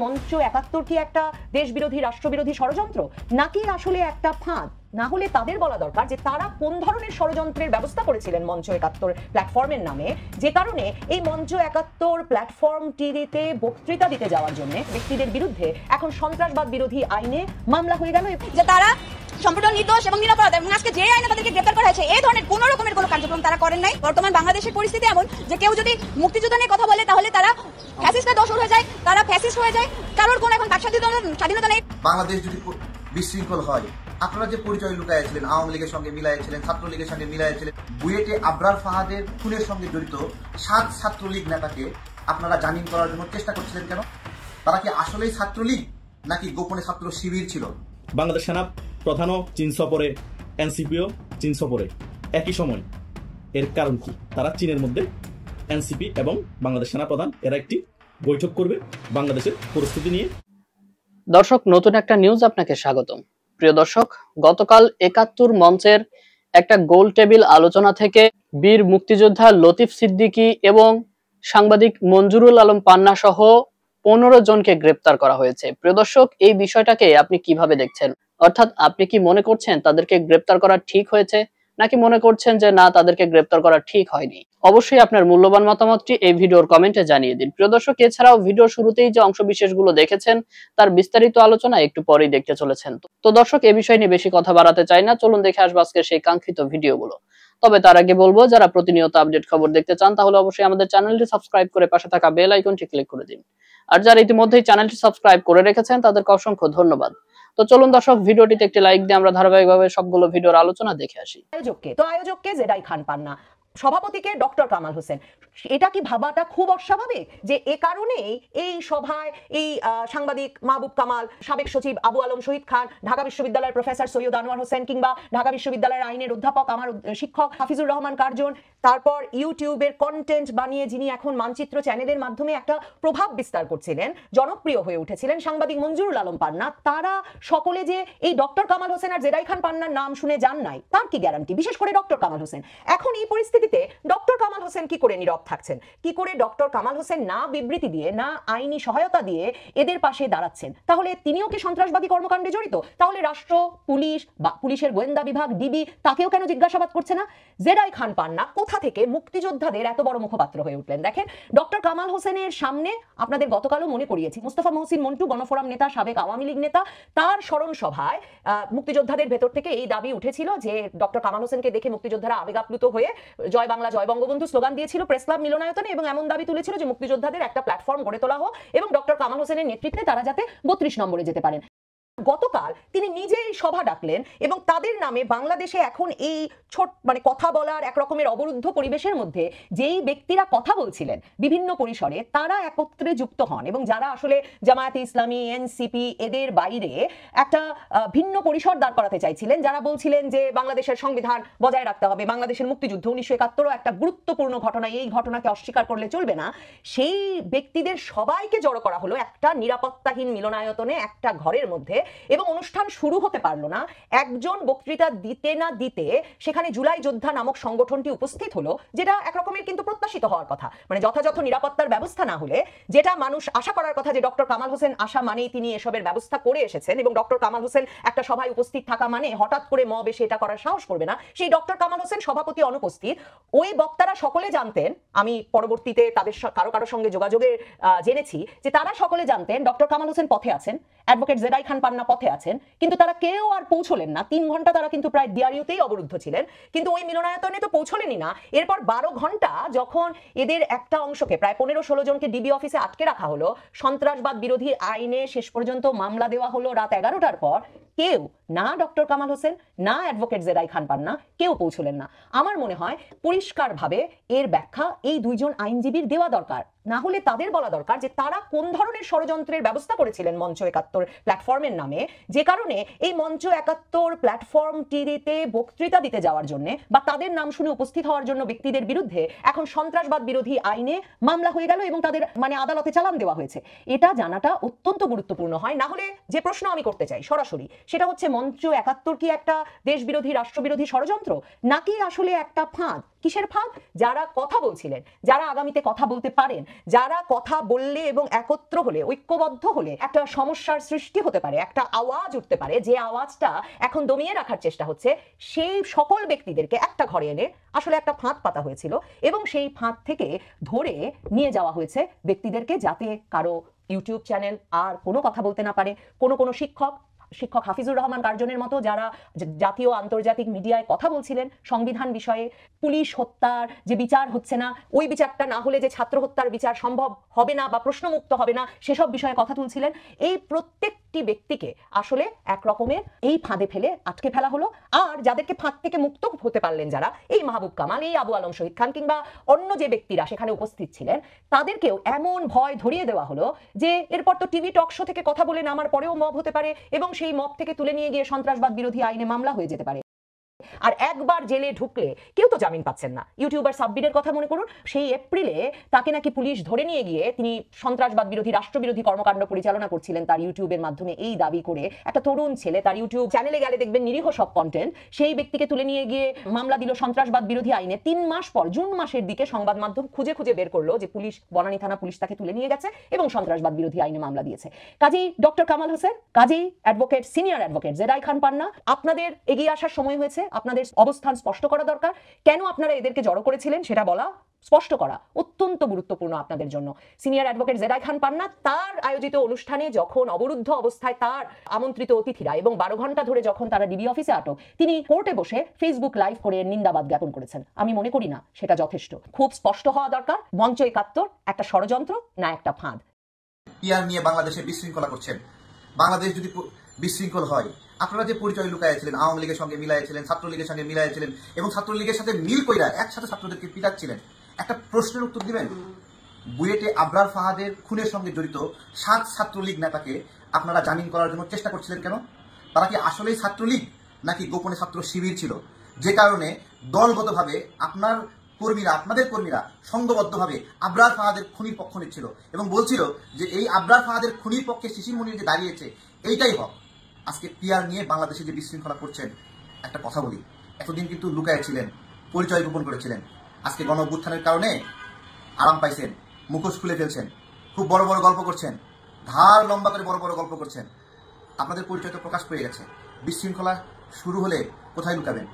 মঞ্চ ৭১ কি একটা দেশবিরোধী রাষ্ট্রবিরোধী ষড়যন্ত্র নাকি আসলে একটা ফাঁদ? না হলে তাদের বলা দরকার যে তারা কোন ধরনের ষড়যন্ত্রের ব্যবস্থা করেছিলেন মঞ্চ ৭১ প্ল্যাটফর্মের নামে, যে কারণে এই মঞ্চ ৭১ প্ল্যাটফর্মটিতে বক্তৃতা দিতে যাওয়ার জন্য ব্যক্তিদের বিরুদ্ধে এখন সন্ত্রাসবাদ বিরোধী আইনে মামলা হয়ে গেল। যে তারা সম্পূর্ণ নির্দোষ এবং নিরপরাধ, এবং আজকে যে আইনে তাদেরকে গ্রেফতার করা হয়েছে এই ধরনের কোন রকমের কোনো কার্যক্রম তারা করেন নাই। বর্তমান বাংলাদেশের পরিস্থিতি এমন যে কেউ যদি মুক্তিযুদ্ধ নিয়ে কথা বলে তাহলে তারা ফ্যাসিস্টের দোষর হয়ে যায়, তারা ফ্যাসিস্ট হয়ে যায়। কারোর কোনো এখন স্বাধীনতা নেই। বাংলাদেশ যদি বিশৃঙ্খল হয়, আপনারা যে পরিচয় লুকাইছিলেন, আওয়ামী লীগের সঙ্গে মিলাইছিলেন, ছাত্রলীগের সঙ্গে মিলাইছিলেন, বুয়েটে আবরার ফাহাদের খুনের সঙ্গে জড়িত 7 ছাত্রলীগ নেতাকে আপনারা জামিন করার জন্য চেষ্টা করছিলেন কেন? তারা কি আসলেই ছাত্রলীগ নাকি গোপনে ছাত্র শিবির ছিল? বাংলাদেশ সেনা প্রধানও চীন সফরে, এনসিপিও চীন সফরে একই সময়। এর কারণ কি? তারা চীনের মধ্যে এনসিপি এবং বাংলাদেশ সেনা প্রধান এরা একটি বৈঠক করবে বাংলাদেশের পরিস্থিতি নিয়ে। দর্শক, নতুন একটা নিউজ আপনাকে স্বাগতম। প্রিয় দর্শক, গতকাল ৭১ মঞ্চের একটা গোল টেবিল আলোচনা থেকে বীর মুক্তিযোদ্ধা লতিফ সিদ্দিকী এবং সাংবাদিক মঞ্জুরুল আলম পান্না সহ 15 জনকে গ্রেপ্তার করা হয়েছে। প্রিয় দর্শক, এই বিষয়টাকে আপনি কিভাবে দেখছেন? অর্থাৎ আপনি কি মনে করছেন তাদেরকে গ্রেপ্তার করা ঠিক হয়েছে, নাকি মনে করছেন যে না, তাদেরকে গ্রেপ্তার করা ঠিক হয়নি? অবশ্যই আপনার মূল্যবান মতামতটি এই ভিডিওর কমেন্টে জানিয়ে দিন। প্রিয় দর্শক, এছাড়াও ভিডিওর শুরুতেই যে অংশবিশেষগুলো দেখেছেন তার বিস্তারিত আলোচনা একটু পরেই দেখতে চলেছেন। তো দর্শক, এই বিষয় নিয়ে বেশি কথা বাড়াতে চাই না, চলুন দেখে আসবো আজকে সেই কাঙ্ক্ষিত ভিডিওগুলো। তবে তার আগে বলবো, যারা প্রতিনিয়ত আপডেট খবর দেখতে চান তাহলে অবশ্যই আমাদের চ্যানেলটি সাবস্ক্রাইব করে পাশে থাকা বেল আইকনটি ক্লিক করে দিন। আর যারা ইতিমধ্যেই চ্যানেলটি সাবস্ক্রাইব করে রেখেছেন তাদেরকে অসংখ্য ধন্যবাদ। তো চলুন দর্শক, ভিডিওটিতে একটি লাইক দিয়ে আমরা ধারাবাহিকভাবে সবগুলো ভিডিওর আলোচনা দেখে আসি। আয়োজককে জেডাই খান পান্না, সভাপতিকে ডক্টর কামাল হোসেন। এটা কি ভাবাটা খুব অস্বাভাবিক যে এ কারণেই এই সভায় এই সাংবাদিক মাহবুব কামাল, সাবেক সচিব আবু আলম শহীদ খান, ঢাকা বিশ্ববিদ্যালয়ের প্রফেসর সৈয়দ আনোয়ার হোসেন কিংবা ঢাকা বিশ্ববিদ্যালয়ের আইনের অধ্যাপক আমার শিক্ষক হাফিজুর রহমান কার্জন, তারপর ইউটিউবের কন্টেন্ট বানিয়ে যিনি এখন মানচিত্র চ্যানেলের মাধ্যমে একটা প্রভাব বিস্তার করছিলেন, জনপ্রিয় হয়ে উঠেছিলেন সাংবাদিক মঞ্জুরুল আলম পান্না, তারা সকলে যে এই ডক্টর কামাল হোসেন আর জেডাই খান পান্নার নাম শুনে যান নাই তার কি গ্যারান্টি? বিশেষ করে ডক্টর কামাল হোসেন। এখন এই পরিস্থিতিতে ডক্টর কামাল হোসেন কি করে নীরব থাকছেন? কি করে ডক্টর কামাল হোসেন না বিবৃতি দিয়ে, না আইনি সহায়তা দিয়ে এদের পাশে দাঁড়াচ্ছেন? তাহলে তিনিও কি সন্ত্রাসবাদী কর্মকাণ্ডে জড়িত? তাহলে রাষ্ট্র, পুলিশ বা পুলিশের গোয়েন্দা বিভাগ, ডিবি, তাকেও কেন জিজ্ঞাসাবাদ করছে না? জেডাই খান পান্না কোথা থেকে মুক্তিযোদ্ধাদের এত বড় মুখপাত্র হয়ে উঠলেন? দেখেন, ডক্টর কামাল হোসেনের সামনে আপনাদের গতকালও মনে করিয়েছি, মুস্তফা মহসিন মন্টু, গণফোরাম নেতা, সাবেক আওয়ামী লীগ নেতা, তার স্মরণ সভায় মুক্তিযোদ্ধাদের ভেতর থেকে এই দাবি উঠেছিল যে ডক্টর কামাল হোসেনকে দেখে মুক্তিযোদ্ধারা আবেগাপ্লুত হয়ে জয় বাংলা জয় বঙ্গবন্ধু স্লোগান দিয়েছিল প্রেস ক্লাব মিলনায়তনে, এবং এমন দাবি তুলেছিল যে মুক্তিযোদ্ধাদের একটা প্ল্যাটফর্ম গড়ে তোলা হোক এবং ডক্টর কামাল হোসেনের নেতৃত্বে তারা যাতে 32 নম্বরে যেতে পারেন। গতকাল তিনি নিজেই সভা ডাকলেন এবং তাদের নামে বাংলাদেশে এখন এই কথা বলার এক রকমের অবরুদ্ধ পরিবেশের মধ্যে যেই ব্যক্তিরা কথা বলছিলেন বিভিন্ন পরিসরে, তারা একত্রে যুক্ত হন এবং যারা আসলে জামায়াতে ইসলামী, এনসিপি এদের বাইরে একটা ভিন্ন পরিসর দাঁড় করাতে চাইছিলেন, যারা বলছিলেন যে বাংলাদেশের সংবিধান বজায় রাখতে হবে, বাংলাদেশের মুক্তিযুদ্ধ 1971 একটা গুরুত্বপূর্ণ ঘটনা, এই ঘটনাকে অস্বীকার করলে চলবে না, সেই ব্যক্তিদের সবাইকে জড়ো করা হলো একটা নিরাপত্তাহীন মিলনায়তনে, একটা ঘরের মধ্যে, এবং অনুষ্ঠান শুরু হতে পারলো না। একজন বক্তৃতা দিতে না দিতে সেখানে জুলাই যোদ্ধা নামক সংগঠনটি উপস্থিত হলো, যেটা একরকমের কিন্তু প্রত্যাশিত হওয়ার কথা। মানে যথাযথ নিরাপত্তার ব্যবস্থা না হলে যেটা মানুষ আশা করার কথা যে ডক্টর কামাল হোসেন আসা মানেই তিনি এসবের ব্যবস্থা করে এসেছেন, এবং ডক্টর কামাল হোসেন একটা সভায় উপস্থিত থাকা মানে হঠাৎ করে মব এসে এটা করার সাহস করবে না, সেই ডক্টর কামাল হোসেন সভাপতি অনুপস্থিত। ওই বক্তারা সকলে জানতেন, আমি পরবর্তীতে তাদের কারো সঙ্গে যোগাযোগে জেনেছি যে তারা সকলে জানতেন ডক্টর কামাল হোসেন পথে আছেন, অ্যাডভোকেট জেডাই খান পান্না পথে আছেন, কিন্তু তারা কেউ আর পৌঁছলেন না। 3 ঘন্টা তারা কিন্তু প্রায় ডিআরইউতেই অবরুদ্ধ ছিলেন, কিন্তু ওই মিলনায়তনে তো পৌঁছলেনই না। এরপর 12 ঘন্টা যখন এদের একটা অংশকে, প্রায় 15-16 জনকে ডিবি অফিসে আটকে রাখা হলো, সন্ত্রাসবাদ বিরোধী আইনে শেষ পর্যন্ত মামলা দেওয়া হলো রাত 11টার পর, কেউ না ডক্টর কামাল হোসেন না অ্যাডভোকেট জেডাই খান পান্না কেউ পৌঁছলেন না। আমার মনে হয় পরিষ্কারভাবে এর ব্যাখ্যা এই দুইজন আইনজীবীর দেওয়া দরকার। না হলে তাদের বলা দরকার যে তারা কোন ধরনের ষড়যন্ত্রের ব্যবস্থা করেছিলেন মঞ্চ ৭১ প্ল্যাটফর্মের নামে, যে কারণে এই মঞ্চ ৭১ প্ল্যাটফর্মটিতে বক্তৃতা দিতে যাওয়ার জন্য বা তাদের নাম শুনে উপস্থিত হওয়ার জন্য ব্যক্তিদের বিরুদ্ধে এখন সন্ত্রাসবাদ বিরোধী আইনে মামলা হয়ে গেল এবং তাদের আদালতে চালান দেওয়া হয়েছে। এটা জানাটা অত্যন্ত গুরুত্বপূর্ণ হয়। না হলে যে প্রশ্ন আমি করতে চাই সরাসরি, সেটা হচ্ছে মঞ্চ ৭১ কি একটা দেশবিরোধী রাষ্ট্রবিরোধী ষড়যন্ত্র নাকি আসলে একটা ফাঁদ? কিসের ফাঁদ? যারা কথা বলছিলেন, যারা আগামীতে কথা বলতে পারেন, যারা কথা বললে এবং একত্র হলে, ঐক্যবদ্ধ হলে একটা সমস্যার সৃষ্টি হতে পারে, একটা আওয়াজ উঠতে পারে, যে আওয়াজটা এখন দমিয়ে রাখার চেষ্টা হচ্ছে, সেই সকল ব্যক্তিদেরকে একটা ঘরে এনে আসলে একটা ফাঁদ পাতা হয়েছিল এবং সেই ফাঁদ থেকে ধরে নিয়ে যাওয়া হয়েছে ব্যক্তিদেরকে, যাতে কারো ইউটিউব চ্যানেল আর কোনো কথা বলতে না পারে। কোনো শিক্ষক হাফিজুর রহমান গার্জনের মতো যারা জাতীয় আন্তর্জাতিক মিডিয়ায় কথা বলছিলেন সংবিধান বিষয়ে, পুলিশ হত্যার যে বিচার হচ্ছে না, ওই বিচারটা না হলে যে ছাত্র হত্যার বিচার সম্ভব হবে না বা প্রশ্নমুক্ত হবে না, সেসব বিষয়ে কথা তুলছিলেন। এই প্রত্যেকটি ব্যক্তিকে আসলে এক রকমের এই ফাঁদে ফেলে আটকে ফেলা হলো। আর যাদেরকে ফাঁদ থেকে মুক্ত হতে পারলেন যারা, এই মাহবুব কামাল, এই আবু আলম শহীদ খান কিংবা অন্য যে ব্যক্তিরা সেখানে উপস্থিত ছিলেন, তাদেরকেও এমন ভয় ধরিয়ে দেওয়া হলো যে এরপর তো টিভি টক শো থেকে কথা বলে নামার পরেও মব হতে পারে এবং সেই মব থেকে তুলে নিয়ে গিয়ে সন্ত্রাসবাদ বিরোধী আইনে মামলা হয়ে যেতে পারে। আর একবার জেলে ঢুকলে কেউ তো জামিন পাচ্ছেন না। ইউটিউবার সাব্বিরের কথা মনে করুন, সেই এপ্রিলে তাকে নাকি পুলিশ ধরে নিয়ে গিয়ে তিনি সন্ত্রাসবাদ বিরোধী, রাষ্ট্রবিরোধী কর্মকাণ্ড পরিচালনা করছিলেন তার ইউটিউবের মাধ্যমে, এই দাবি করে একটা তরুণ ছেলে তার ইউটিউব চ্যানেলে গেলে দেখবেন নিরীহ সব কন্টেন্ট, সেই ব্যক্তিকে তুলে নিয়ে গিয়ে মামলা দিল সন্ত্রাসবাদ বিরোধী আইনে। 3 মাস পর জুন মাসের দিকে সংবাদ মাধ্যম খুঁজে বের করলো যে পুলিশ, বনানী থানা পুলিশ তাকে তুলে নিয়ে গেছে এবং সন্ত্রাসবাদ বিরোধী আইনে মামলা দিয়েছে। কাজী ডক্টর কামাল হোসেন, কাজী অ্যাডভোকেট, সিনিয়র অ্যাডভোকেট জেরাই খান পান্না, আপনাদের এগিয়ে আসার সময় হয়েছে। আপনাদের অবস্থান স্পষ্ট করা দরকার। কেন আপনারা এদেরকে জড়ো করেছিলেন সেটা বলা, স্পষ্ট করা অত্যন্ত গুরুত্বপূর্ণ আপনাদের জন্য। সিনিয়র অ্যাডভোকেট জেরাই খান পান্না তার আয়োজিত অনুষ্ঠানে যখন অবরুদ্ধ অবস্থায় তার আমন্ত্রিত অতিথিরা এবং 12 ঘন্টা ধরে যখন তারা ডিবি অফিসে আটক, তিনি কোর্টে বসে ফেসবুক লাইভ করে নিন্দাবাদ জ্ঞাপন করেছেন। আমি মনে করি না সেটা যথেষ্ট। খুব স্পষ্ট হওয়া দরকার, মঞ্চ 71 একটা ষড়যন্ত্র না একটা ফাঁদ। পিয়ার নিয়ে বাংলাদেশে বিশৃঙ্খলা করছেন। বাংলাদেশ যদি বিশৃঙ্খল হয়, আপনারা যে পরিচয় লুকাইছিলেন, আওয়ামী লীগের সঙ্গে মিলাইছিলেন, ছাত্রলীগের সঙ্গে মিলাইছিলেন এবং ছাত্রলীগের সাথে মিল কইরা একসাথে ছাত্রদেরকে পিটাচ্ছিলেন, একটা প্রশ্নের উত্তর দিবেন? বুয়েটে আবরার ফাহাদের খুনের সঙ্গে জড়িত 7 ছাত্রলীগ নেতাকে আপনারা জামিন করার জন্য চেষ্টা করছিলেন কেন? তারা কি আসলেই ছাত্রলীগ নাকি গোপনে ছাত্র শিবির ছিল, যে কারণে দলগতভাবে আপনাদের কর্মীরা সংঘবদ্ধভাবে আবরার ফাহাদের খুনির পক্ষ নিচ্ছিল এবং বলছিল যে এই আবরার ফাহাদের খুনির পক্ষে শিশির মনির যে দাঁড়িয়েছে এইটাই হক। আজকে পিয়ার নিয়ে বাংলাদেশে যে বিশৃঙ্খলা করছেন, একটা কথা বলি, এতদিন কিন্তু লুকায় ছিলেন, পরিচয় গোপন করেছিলেন। আজকে গণ অভ্যুত্থানের কারণে আরাম পাইছেন, মুখোশ খুলে ফেলছেন, খুব বড় বড় গল্প করছেন, ধার লম্বা করে বড় বড় গল্প করছেন। আপনাদের পরিচয় তো প্রকাশ পেয়ে গেছে। বিশৃঙ্খলা শুরু হলে কোথায় লুকাবেন?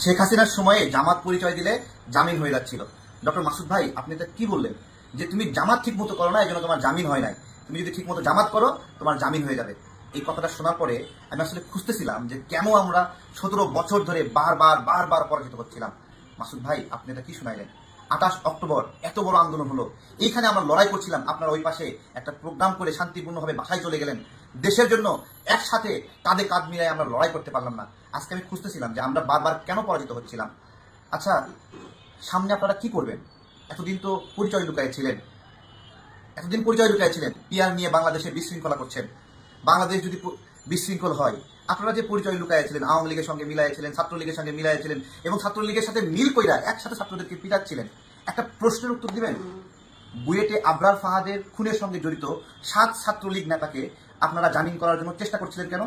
শেখ হাসিনার সময়ে জামাত পরিচয় দিলে জামিন হয়ে যাচ্ছিল। ডক্টর মাসুদ ভাই, আপনি এটা কি বললেন যে তুমি জামাত ঠিক মতো করো না, এই জন্য তোমার জামিন হয় নাই, তুমি যদি ঠিক মতো জামাত করো তোমার জামিন হয়ে যাবে। এই কথাটা শোনার পরে আমি আসলে খুঁজতেছিলাম যে কেন আমরা 17 বছর ধরে বারবার পরাজিত হচ্ছিলাম। মাসুদ ভাই, আপনি এটা কি শুনাইলেন? 28 অক্টোবর এত বড় আন্দোলন হলো, এইখানে আমরা লড়াই করছিলাম, আপনারা ওই পাশে একটা প্রোগ্রাম করে শান্তিপূর্ণভাবে বাসায় চলে গেলেন। দেশের জন্য একসাথে কাঁধে কাঁধ মিলাই আমরা লড়াই করতে পারলাম না। আজকে আমি খুঁজতেছিলাম যে আমরা বারবার কেন পরাজিত হচ্ছিলাম। আচ্ছা, সামনে আপনারা কি করবেন? এতদিন তো পরিচয় লুকাইছিলেন, পিয়ার নিয়ে বাংলাদেশে বিশৃঙ্খলা করছেন। বাংলাদেশ যদি বিশৃঙ্খল হয়, আপনারা যে পরিচয় লুকাইছিলেন, আওয়ামী লীগের সঙ্গে মিলাইছিলেন, ছাত্রলীগের সঙ্গে মিলাইছিলেন এবং ছাত্রলীগের সাথে মিল কইরা একসাথে ছাত্রদেরকে পিটাচ্ছিলেন, একটা প্রশ্নের উত্তর দিবেন? বুয়েটে আবরার ফাহাদের খুনের সঙ্গে জড়িত 7 ছাত্রলীগ নেতাকে আপনারা জামিন করার জন্য চেষ্টা করছিলেন কেন?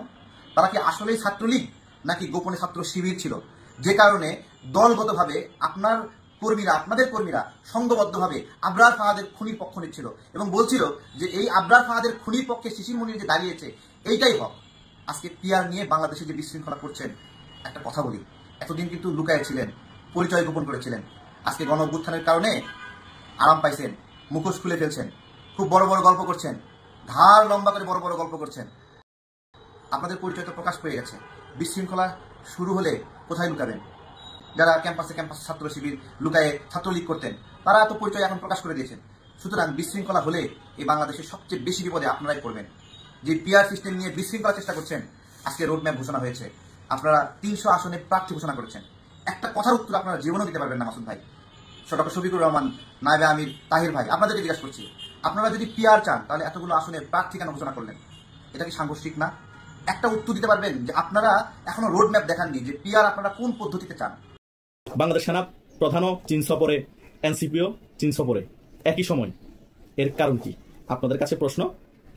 তারা কি আসলেই ছাত্রলীগ নাকি গোপনে ছাত্র শিবির ছিল, যে কারণে দলগতভাবে আপনাদের কর্মীরা সংঘবদ্ধভাবে আবরার ফাহাদের খুনির পক্ষ নিচ্ছিল এবং বলছিল যে এই আবরার ফাহাদের খুনির পক্ষে শিশির মনির যে দাঁড়িয়েছে এইটাই হক। আজকে পিয়ার নিয়ে বাংলাদেশে যে বিশৃঙ্খলা করছেন, একটা কথা বলি, এতদিন কিন্তু লুকায় ছিলেন, পরিচয় গোপন করেছিলেন। আজকে গণ অভ্যুত্থানের কারণে আরাম পাইছেন, মুখোশ খুলে ফেলছেন, খুব বড় বড় গল্প করছেন, ধার লম্বা করে বড় বড় গল্প করছেন। আপনাদের পরিচয় তো প্রকাশ পেয়ে গেছে। বিশৃঙ্খলা শুরু হলে কোথায় লুকাবেন? যারা ক্যাম্পাসে ছাত্র শিবির লুকায়ে ছাত্রলীগ করতেন, তারা তো পরিচয় এখন প্রকাশ করে দিয়েছেন। সুতরাং বিশৃঙ্খলা হলে এই বাংলাদেশের সবচেয়ে বেশি বিপদে আপনারাই পড়বেন। যে পিআর সিস্টেম নিয়ে বিশৃঙ্খলার চেষ্টা করছেন, আজকে রোডম্যাপ ঘোষণা হয়েছে, আপনারা 300 আসনে প্রার্থী ঘোষণা করেছেন। একটা কথার উত্তর আপনারা জীবনও দিতে পারবেন না মাসুদ ভাই, ডক্টর শফিকুর রহমান, নায়েবে আমির, তাহির ভাই, আপনাদেরকে জিজ্ঞাসা করছি, আপনারা যদি পিআর চান তাহলে এতগুলো আসনে প্রার্থী কেন ঘোষণা করলেন? এটা কি সাংঘর্ষিক না? একটা উত্তর দিতে পারবেন যে আপনারা এখনো রোডম্যাপ দেখাননি যে পিআর আপনারা কোন পদ্ধতিতে চান? বাংলাদেশ সেনা প্রধানও চীন সফরে, এনসিপিও চীন সফরে একই সময়, এর কারণ কি? আপনাদের কাছে প্রশ্ন।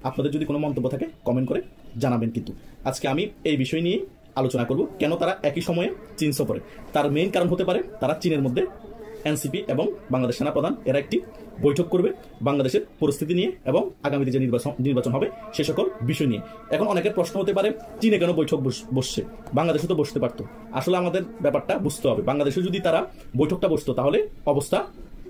আপনাদের যদি কোনো মন্তব্য থাকে কমেন্ট করে জানাবেন। কিন্তু আজকে আমি এই বিষয় নিয়ে আলোচনা করব কেন তারা একই সময়ে চীন সফরে। তার মেইন কারণ হতে পারে তারা চীনের মধ্যে এনসিপি এবং বাংলাদেশ সেনাপ্রধান এরা একটি বৈঠক করবে বাংলাদেশের পরিস্থিতি নিয়ে এবং আগামীতে যে নির্বাচন হবে সে সকল বিষয় নিয়ে। এখন অনেকের প্রশ্ন হতে পারে চীনে কেন বৈঠক বসছে, বাংলাদেশে তো বসতে পারতো। আসলে আমাদের ব্যাপারটা বুঝতে হবে, বাংলাদেশে যদি তারা বৈঠকটা বসতো তাহলে অবস্থা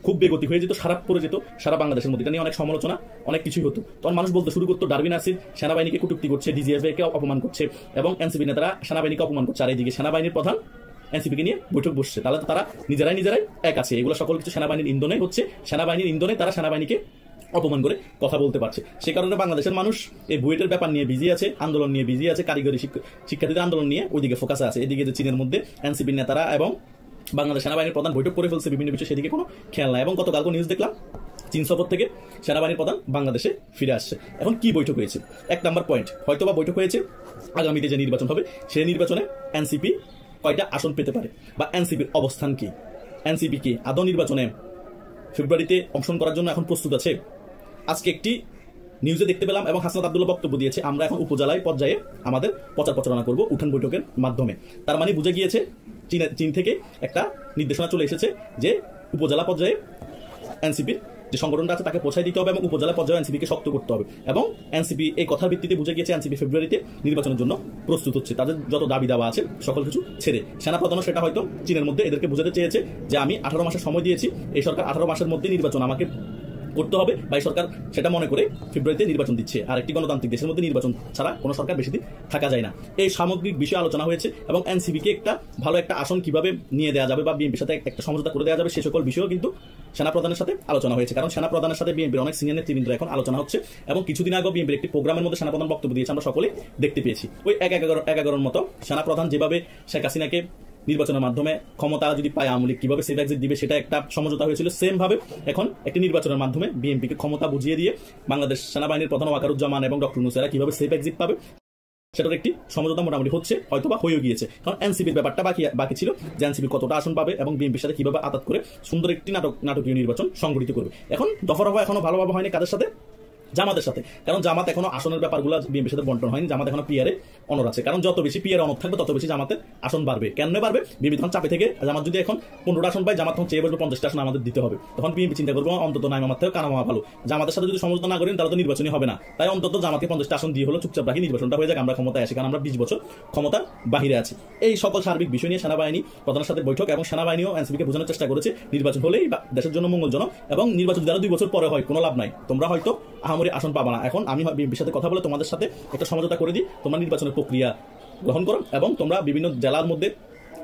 খুব বেগতি হয়ে যেত, খারাপ পড়ে যেত সারা বাংলাদেশের মধ্যে। এটা নিয়ে অনেক সমালোচনা অনেক কিছুই হতো। তখন মানুষ বলতে শুরু করতো ডারবিন আসির সেনাবাহিনীকে কটূক্তি করছে, ডিজিএফকে অপমান করছে এবং এনসিপি নেতারা সেনাবাহিনীকে অপমান করছে, আর এইদিকে সেনাবাহিনীর প্রধান এনসিপিকে নিয়ে বৈঠক বসছে। তাহলে তারা নিজেরাই এক আছে। এগুলো সকল কিছু সেনাবাহিনীর ইন্ধনে হচ্ছে, সেনাবাহিনীর ইন্ধনে তারা সেনাবাহিনীকে অপমান করে কথা বলতে পারছে। সে কারণে বাংলাদেশের মানুষ এই বুয়েটের ব্যাপার নিয়ে বিজি আছে, আন্দোলন নিয়ে বিজি আছে, কারিগরি শিক্ষার্থীদের আন্দোলন নিয়ে ওইদিকে ফোকাসে আছে। এদিকে যে চীনের মধ্যে এনসিপি নেতারা এবং বাংলাদেশ সেনাবাহিনীর প্রধান বৈঠক করে ফেলছে বিভিন্ন বিষয়ে, সেদিকে কোনো খেয়াল নাই। এবং গতকালকে নিউজ দেখলাম চীন সফর থেকে সেনাবাহিনীর প্রধান বাংলাদেশে ফিরে আসছে। এখন কি বৈঠক হয়েছে? 1 নম্বর পয়েন্ট, হয়তোবা বৈঠক হয়েছে আগামীতে যে নির্বাচন হবে সেই নির্বাচনে এনসিপি কয়টা আসন পেতে পারে বা এনসিপির অবস্থান কি, এনসিপি কি আদৌ নির্বাচনে ফেব্রুয়ারিতে অংশগ্রহণ করার জন্য এখন প্রস্তুত আছে। আজকে একটি নিউজে দেখতে পেলাম এবং হাসনাত আব্দুল্লাহ বক্তব্য দিয়েছে, আমরা এখন উপজেলায় পর্যায়ে আমাদের প্রচারণা করব উঠান বৈঠকের মাধ্যমে। তার মানে বুঝে গিয়েছে চীন থেকে একটা নির্দেশনা চলে এসেছে যে উপজেলা পর্যায়ে এনসিপির যে সংগঠনটা আছে তাকে পৌঁছায় দিতে হবে এবং উপজেলা পর্যায়ে এনসিপিকে শক্ত করতে হবে। এবং এনসিপি এই কথার ভিত্তিতে বুঝে গিয়েছে এনসিপি ফেব্রুয়ারিতে নির্বাচনের জন্য প্রস্তুত হচ্ছে। তাদের যত দাবি দাওয়া আছে সকল কিছু ছেড়ে সেনাপ্রধানও সেটা হয়তো চীনের মধ্যে এদেরকে বোঝাতে চেয়েছে যে আমি 18 মাসের সময় দিয়েছি, এই সরকার 18 মাসের মধ্যে নির্বাচন আমাকে করতে হবে, বা এই সরকার সেটা মনে করে ফেব্রুয়ারিতে নির্বাচন দিচ্ছে। আর একটি গণতান্ত্রিক দেশের মধ্যে নির্বাচন ছাড়া কোনো সরকার বেশি দিন থাকা যায় না। এই সামগ্রিক বিষয়ে আলোচনা হয়েছে এবং এনসিপিকে একটা ভালো একটা আসন কিভাবে নিয়ে দেওয়া যাবে বা বিএনপির সাথে একটা সমঝোতা করে দেওয়া যাবে সে সকল বিষয়েও কিন্তু সেনাপ্রধানের সাথে আলোচনা হয়েছে। কারণ সেনাপ্রধানের সাথে বিএনপির অনেক সিনিয়র নেতৃবৃন্দ এখন আলোচনা হচ্ছে এবং কিছুদিন আগে বিএনপির একটি প্রোগ্রামের মধ্যে সেনাপ্রধান বক্তব্য দিয়েছে, আমরা সকলে দেখতে পেয়েছি। ওই 11-11 মতো সেনাপ্রধান যেভাবে শেখ হাসিনাকে নির্বাচনের মাধ্যমে ক্ষমতা যদি পায় আওয়ামী লীগ কিভাবে সেফ এক্সিট দিবে সেটা একটা সমঝোতা হয়েছিল, সেম ভাবে এখন একটি নির্বাচনের মাধ্যমে বিএনপিকে ক্ষমতা বুঝিয়ে দিয়ে বাংলাদেশ সেনাবাহিনীর প্রধান ওয়াকারুজ্জামান এবং ডক্টর নুসেরা কিভাবে সেফ এক্সিট পাবে সেটার একটি সমঝোতা মোটামুটি হচ্ছে, হয়তোবা হয়ে গিয়েছে। কারণ এনসিপির ব্যাপারটা বাকি ছিল যে এনসিপি কতটা আসন পাবে এবং বিএনপির সাথে কিভাবে আঘাত করে সুন্দর একটি নাটকীয় নির্বাচন সংগঠিত করবে। এখন দফা এখনো ভালোভাবে হয়নি কাদের সাথে, জামাতের সাথে। কারণ জামাত এখনো আসনের ব্যাপারগুলো বিএনপির সাথে বন্টন হয়নি, জামাত এখনো পিয়ারে অনর আছে। কারণ যত বেশি পিয়ারে অনর থাকবে তত বেশি জামাতের আসন বাড়বে। কেন বাড়বে? বিএনপি তখন চাপে থেকে জামাত যদি এখন 15টা আসন পায়, জামাত তখন চেয়ে বলবে 50টা আসন আমাদের দিতে হবে। তখন বিএনপি চিন্তা করবো অন্তত নাইমামার থেকে কানামামা ভালো, জামাতের সাথে যদি সমঝোতা না করেন তাহলে তো নির্বাচনই হবে না। তাই অন্তত জামাতকে 50টা আসন দিয়ে হলো চুপচাপ রাখি, নির্বাচনটা হয়ে যাক, আমরা ক্ষমতায় আসি। কারণ আমরা 20 বছর ক্ষমতা বাহিরে আছি। এই সকল সার্বিক বিষয় নিয়ে সেনাবাহিনী প্রধানের সাথে বৈঠক এবং সেনাবাহিনীও এনসিপিকে বোঝানোর চেষ্টা করেছে নির্বাচন হলেই দেশের জন্য মঙ্গলজনক এবং নির্বাচন যারা 2 বছর পরে হয় কোনো লাভ নাই, তোমরা হয়তো আহামরি আসন পাবা না। এখন আমি বিএনপির সাথে কথা বলে তোমাদের সাথে একটা সমঝোতা করে দিই, তোমরা নির্বাচনের প্রক্রিয়া গ্রহণ করো এবং তোমরা বিভিন্ন জেলার মধ্যে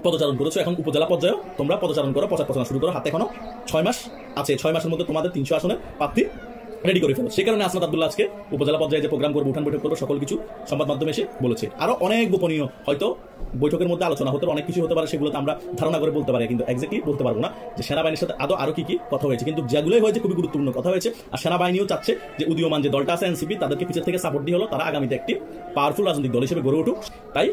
পদচারণ করেছো, এখন উপজেলা পর্যায়েও তোমরা পদচারণ করো, প্রচার শুরু করো। হাতে এখনো 6 মাস আছে, 6 মাসের মধ্যে তোমাদের 300 আসনের প্রার্থী রেডি করে ফেলো। সেই কারণে হাসনাত আব্দুল্লাহ আজকে উপজেলা পর্যায়ে যে প্রোগ্রাম করবো, উঠান বৈঠক করবো, সকল কিছু সংবাদ মাধ্যমে এসে বলেছে। আরো অনেক গোপনীয় হয়তো বৈঠকের মধ্যে আলোচনা হতে অনেক কিছু হতে পারে, সেগুলোতে আমরা ধারণা করে বলতে পারি, কিন্তু এক্স্যাক্টলি বলতে পারবো না যে সেনাবাহিনীর সাথে আরো কি কথা হয়েছে। কিন্তু যেগুলোই হয়েছে খুবই গুরুত্বপূর্ণ কথা হয়েছে। আর সেনাবাহিনীও চাচ্ছে যে উদীয়মান যে দলটা আছে এনসিপি, তাদেরকে পিছের থেকে সাপোর্ট দিয়ে হলো তারা আগামীতে একটি পাওয়ারফুল রাজনৈতিক দল হিসেবে গড়ে উঠুক। তাই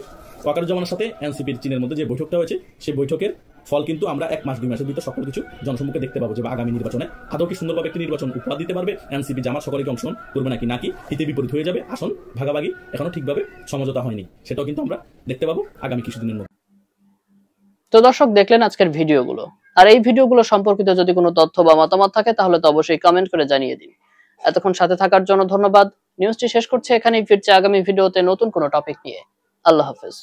ওয়াকারুজ্জামানের সাথে এনসিপির চীনের মধ্যে যে বৈঠকটা হয়েছে সেই বৈঠকের ফল কিন্তু আমরা 1 মাস 2 মাসের ভিতর সকল কিছু জনসম্মুখে দেখতে পাবো যে আগামী নির্বাচনে আদৌ কি সুন্দরভাবে একটি নির্বাচন উপহার দিতে পারবে এনসিপি, জামাত সকলকে অংশগ্রহণ করবে নাকি হিতে বিপরীত হয়ে যাবে, আসন ভাগাভাগি এখনো ঠিকভাবে সমঝোতা হয়নি, সেটাও কিন্তু আমরা দেখতে পাবো আগামী কিছুদিনের মধ্যে। তো দর্শক, দেখলেন আজকের ভিডিওগুলো। আর এই ভিডিওগুলো সম্পর্কিত যদি কোনো তথ্য বা মতামত থাকে তাহলে তো অবশ্যই কমেন্ট করে জানিয়ে দিন। এতক্ষণ সাথে থাকার জন্য ধন্যবাদ। নিউজটি শেষ করছে এখানেই, ফিরছে আগামী ভিডিওতে নতুন কোনো টপিক নিয়ে। আল্লাহ হাফেজ।